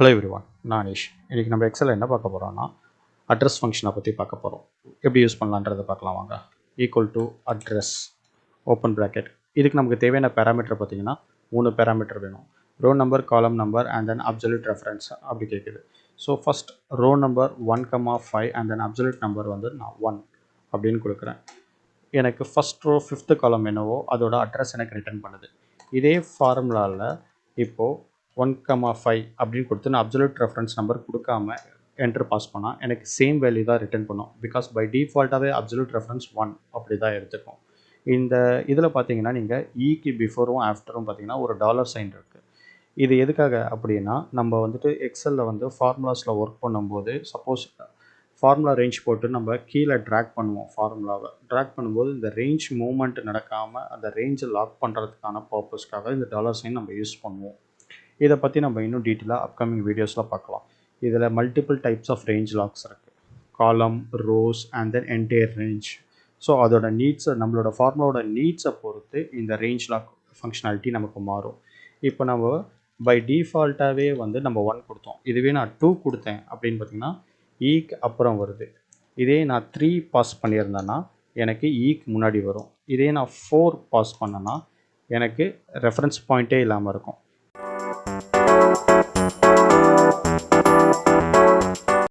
Hello everyone, நான் அனீஷ். இன்றைக்கி நம்ம எக்ஸலில் என்ன பார்க்க போகிறோம்னா அட்ரஸ் ஃபங்க்ஷனை பற்றி பார்க்க போகிறோம். எப்படி யூஸ் பண்ணலான்றதை பார்க்கலாம் வாங்க. Equal to address open bracket. இதுக்கு நமக்கு தேவையான பேராமீட்டர் பார்த்திங்கன்னா 3 பேராமீட்டர் வேணும். Row number, column number and then absolute reference அப்படி கேட்குது. So first row number 1,5 and then absolute number வந்து நான் 1 அப்படின்னு கொடுக்குறேன். எனக்கு ஃபஸ்ட் ரோ 5th காலம் என்னவோ அதோட அட்ரஸ் எனக்கு ரிட்டர்ன் பண்ணுது. இதே ஃபார்முலாவில் இப்போது 1,5 அப்படின்னு கொடுத்து நான் அப்சல்யூட் ரெஃபரன்ஸ் நம்பர் கொடுக்காம என்ட்ரு பாஸ் பண்ணால் எனக்கு சேம் வேல்யூ தான் ரிட்டர்ன் பண்ணும். பிகாஸ் பை டிஃபால்ட்டாகவே அப்சல்யூட் ரெஃபரன்ஸ் 1 அப்படி தான் எடுத்துக்கும். இந்த இதில் பார்த்தீங்கன்னா நீங்கள் ஈக்கு பிஃபோரும் ஆஃப்டரும் பார்த்தீங்கன்னா ஒரு $சைன் இருக்குது. இது எதுக்காக அப்படின்னா நம்ம வந்துட்டு எக்ஸலில் வந்து ஃபார்முலாஸில் ஒர்க் பண்ணும்போது சப்போஸ் ஃபார்முலா ரேஞ்ச் போட்டு நம்ம கீழே ட்ராக் பண்ணுவோம். ஃபார்முலாவை ட்ராக் பண்ணும்போது இந்த ரேஞ்ச் மூவ்மெண்ட் நடக்காமல் அந்த ரேஞ்சை லாக் பண்ணுறதுக்கான பர்பஸ்க்காக இந்த $சைன் நம்ம யூஸ் பண்ணுவோம். இதை பற்றி நம்ம இன்னும் டீட்டெயிலாக அப்கமிங் வீடியோஸில் பார்க்கலாம். இதில் multiple types of range locks இருக்குது. Column, rows and then entire range. So அதோட நீட்ஸை நம்மளோட ஃபார்முலாவோட நீட்ஸை பொறுத்து இந்த ரேஞ்ச் லாக் ஃபங்க்ஷனாலிட்டி நமக்கு மாறும். இப்போ நம்ம பை டிஃபால்ட்டாகவே வந்து நம்ம 1 கொடுத்தோம். இதுவே நான் 2 கொடுத்தேன் அப்படின்னு பார்த்தீங்கன்னா ஈக்கு அப்புறம் வருது. இதே நான் 3 பாஸ் பண்ணியிருந்தேன்னா எனக்கு ஈக்கு முன்னாடி வரும். இதே நான் 4 பாஸ் பண்ணேன்னா எனக்கு ரெஃபரன்ஸ் பாயிண்ட்டே இல்லாமல் இருக்கும்.